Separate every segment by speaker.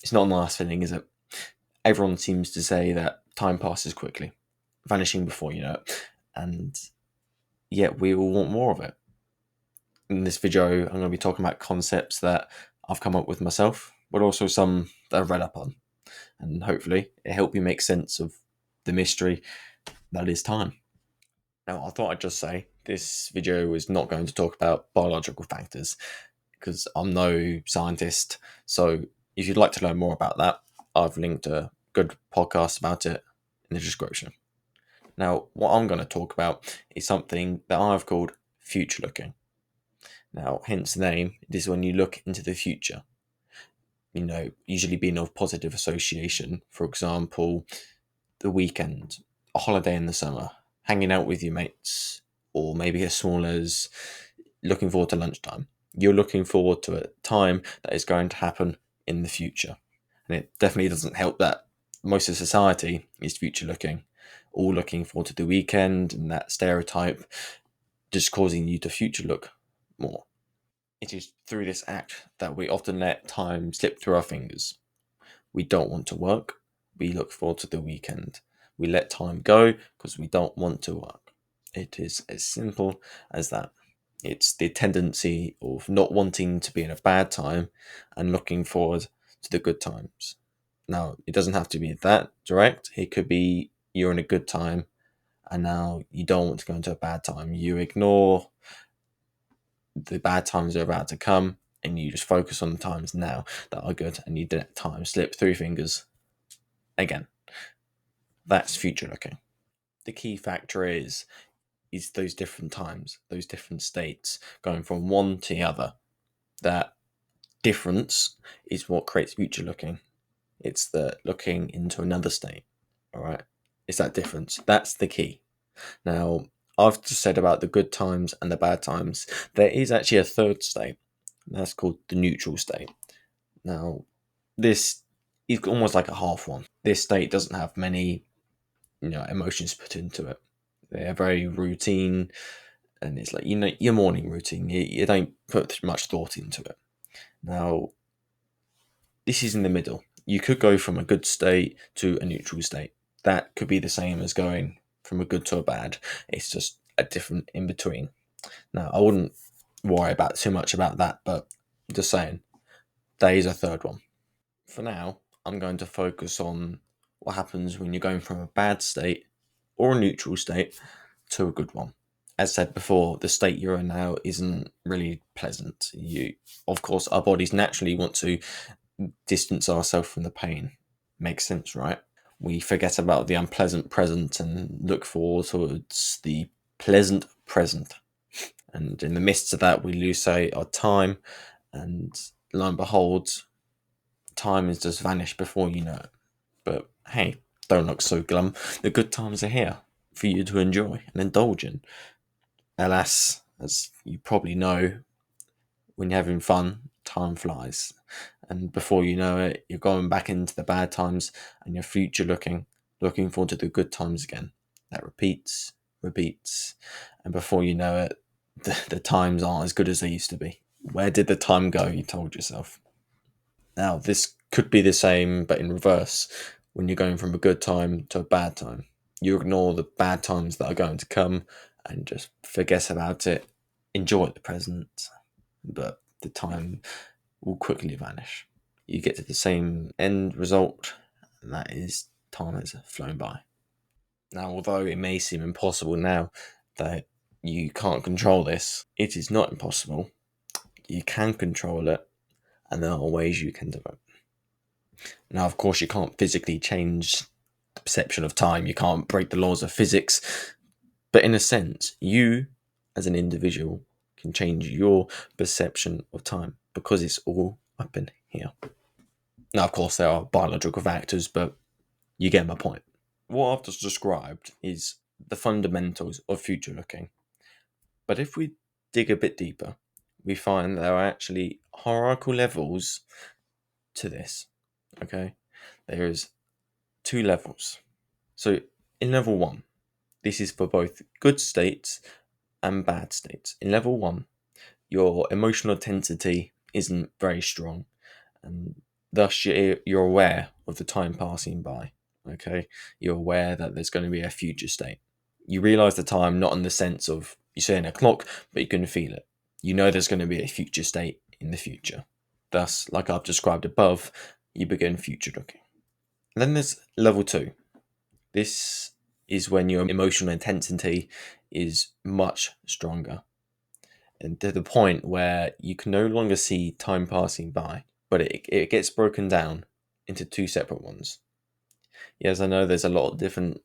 Speaker 1: It's not a nice feeling, is it? Everyone seems to say that time passes quickly, vanishing before you know it, and yet we all want more of it. In this video, I'm going to be talking about concepts that I've come up with myself, but also some that I've read up on, and hopefully it help you make sense of the mystery that is time. Now, I thought I'd just say this video is not going to talk about biological factors because I'm no scientist. So if you'd like to learn more about that, I've linked a good podcast about it in the description. Now, what I'm going to talk about is something that I've called future looking. Now, hence the name, it is when you look into the future. Usually being of positive association. For example, the weekend, a holiday in the summer, hanging out with your mates, or maybe as small as looking forward to lunchtime. You're looking forward to a time that is going to happen in the future. And it definitely doesn't help that most of society is future looking, all looking forward to the weekend, and that stereotype just causing you to future look more. It is through this act that we often let time slip through our fingers. We don't want to work, we look forward to the weekend. We let time go because we don't want to work. It is as simple as that. It's the tendency of not wanting to be in a bad time and looking forward to the good times. Now, it doesn't have to be that direct. It could be you're in a good time and now you don't want to go into a bad time. You ignore the bad times that are about to come and you just focus on the times now that are good and you let time slip through your fingers again. That's future looking. The key factor is those different times, those different states, going from one to the other. That difference is what creates future looking. It's the looking into another state. All right. It's that difference. That's the key. Now, I've just said about the good times and the bad times. There is actually a third state. That's called the neutral state. Now, this is almost like a half one. This state doesn't have many, emotions put into it. They're very routine, and it's like your morning routine. You don't put much thought into it. Now, this is in the middle. You could go from a good state to a neutral state. That could be the same as going from a good to a bad. It's just a different in between. Now, I wouldn't worry about too much about that, but just saying, there is a third one. For now, I'm going to focus on what happens when you're going from a bad state or a neutral state to a good one. As said before, the state you're in now isn't really pleasant. Of course, our bodies naturally want to distance ourselves from the pain. Makes sense, right? We forget about the unpleasant present and look forward towards the pleasant present. And in the midst of that, we lose sight of time, and lo and behold, time has just vanished before you know it. But hey, don't look so glum. The good times are here for you to enjoy and indulge in. Alas, as you probably know, when you're having fun, time flies. And before you know it, you're going back into the bad times and you're future looking forward to the good times again. That repeats. And before you know it, the times aren't as good as they used to be. Where did the time go, you told yourself? Now, this could be the same, but in reverse. When you're going from a good time to a bad time, you ignore the bad times that are going to come and just forget about it. Enjoy the present, but the time will quickly vanish. You get to the same end result, and that is time has flown by. Now, although it may seem impossible now that you can't control this, it is not impossible. You can control it, and there are ways you can do it. Now, of course, you can't physically change the perception of time. You can't break the laws of physics. But in a sense, you, as an individual, can change your perception of time because it's all up in here. Now, of course, there are biological factors, but you get my point. What I've just described is the fundamentals of future looking. But if we dig a bit deeper, we find there are actually hierarchical levels to this. Okay? There's 2 levels. So in level 1, this is for both good states and bad states. In level 1, your emotional intensity isn't very strong, and Thus, you're aware of the time passing by. Okay, you're aware that there's going to be a future state. You realize the time not in the sense of you saying a clock, but you can feel it. You know there's going to be a future state in the future. Thus, like I've described above, you begin future looking. And then there's level two. This is when your emotional intensity is much stronger, and to the point where you can no longer see time passing by, but it gets broken down into two separate ones. Yes, I know there's a lot of different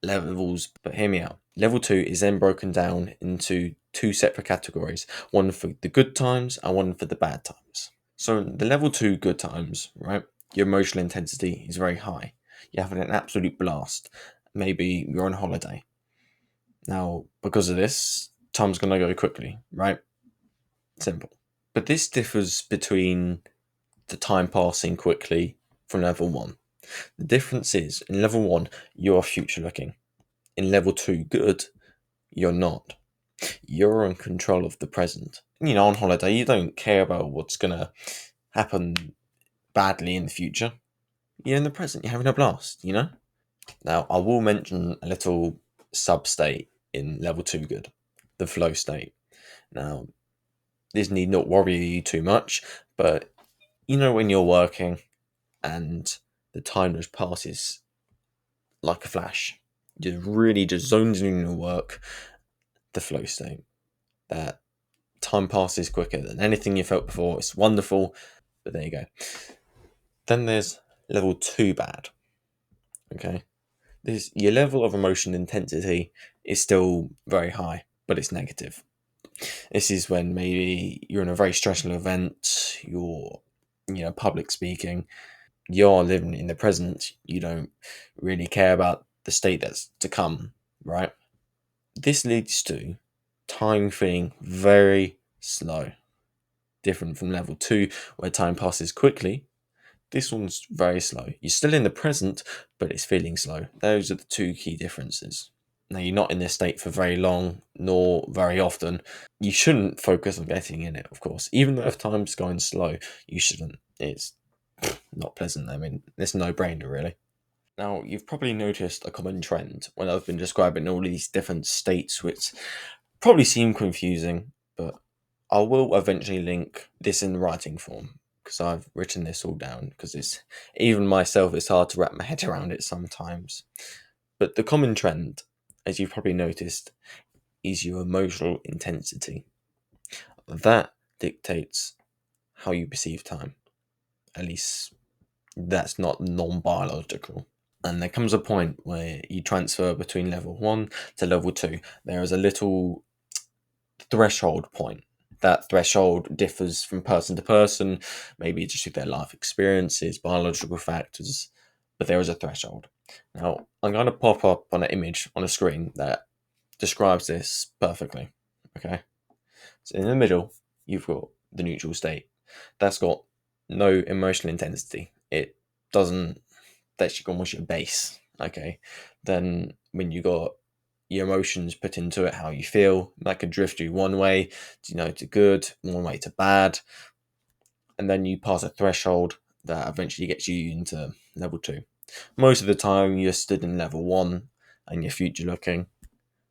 Speaker 1: levels, but hear me out. Level two is then broken down into two separate categories, one for the good times and one for the bad times. So, the level two good times, right? Your emotional intensity is very high. You're having an absolute blast. Maybe you're on holiday. Now, because of this, time's going to go quickly, right? Simple. But this differs between the time passing quickly from level one. The difference is in level one, you're future looking. In level two, good, you're not. You're in control of the present. On holiday, you don't care about what's going to happen badly in the future. You're in the present, you're having a blast. Now, I will mention a little sub state in level two, good, the flow state. Now, this need not worry you too much, but when you're working and the time just passes like a flash, just really just zones in your work, the flow state. That time passes quicker than anything you felt before. It's wonderful, but there you go. Then there's level two bad. Okay, your level of emotion intensity is still very high, but it's negative. This is when maybe you're in a very stressful event, you're public speaking, you're living in the present, you don't really care about the state that's to come, right? This leads to time feeling very slow. Different from level two, where time passes quickly. This one's very slow. You're still in the present, but it's feeling slow. Those are the two key differences. Now, you're not in this state for very long, nor very often. You shouldn't focus on getting in it, of course. Even though if time's going slow, you shouldn't. It's not pleasant. I mean, it's no brainer, really. Now, you've probably noticed a common trend when I've been describing all these different states, which probably seem confusing, but I will eventually link this in writing form because I've written this all down because it's even myself, it's hard to wrap my head around it sometimes. But the common trend, as you've probably noticed, is your emotional intensity. That dictates how you perceive time. At least that's not non-biological. And there comes a point where you transfer between level one to level two. There is a little threshold point. That threshold differs from person to person, maybe just through their life experiences, biological factors, but there is a threshold. Now, I'm going to pop up on an image on a screen that describes this perfectly. Okay, so in the middle, you've got the neutral state. That's got no emotional intensity. It doesn't. That's almost your base. Okay, then when you got your emotions put into it, how you feel, that could drift you one way, to good, one way to bad, and then you pass a threshold that eventually gets you into level two. Most of the time, you're stood in level one and you're future looking,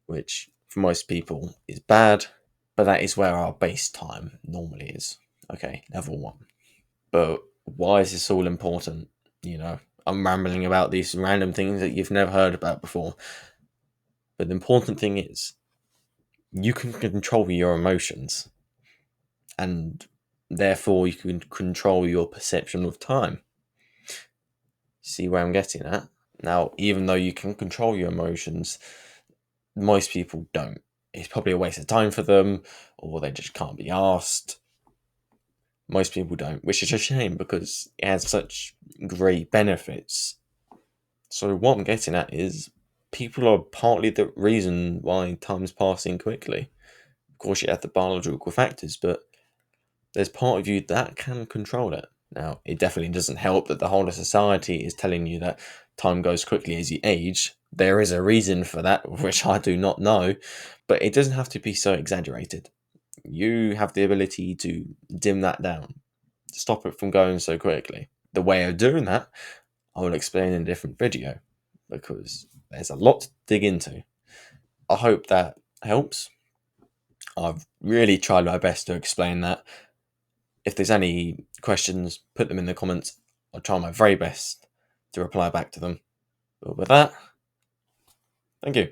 Speaker 1: which for most people is bad, but that is where our base time normally is. Okay, level one. But why is this all important? I'm rambling about these random things that you've never heard about before. But the important thing is, you can control your emotions, and therefore you can control your perception of time. See where I'm getting at? Now, even though you can control your emotions, most people don't. It's probably a waste of time for them, or they just can't be asked. Most people don't, which is a shame because it has such great benefits. So, what I'm getting at is people are partly the reason why time's passing quickly. Of course, you have the biological factors, but there's part of you that can control it. Now, it definitely doesn't help that the whole of society is telling you that time goes quickly as you age. There is a reason for that, which I do not know, but it doesn't have to be so exaggerated. You have the ability to dim that down, stop it from going so quickly. the way of doing that, I will explain in a different video because there's a lot to dig into. I hope that helps. I've really tried my best to explain that. If there's any questions, put them in the comments. I'll try my very best to reply back to them. But with that, thank you.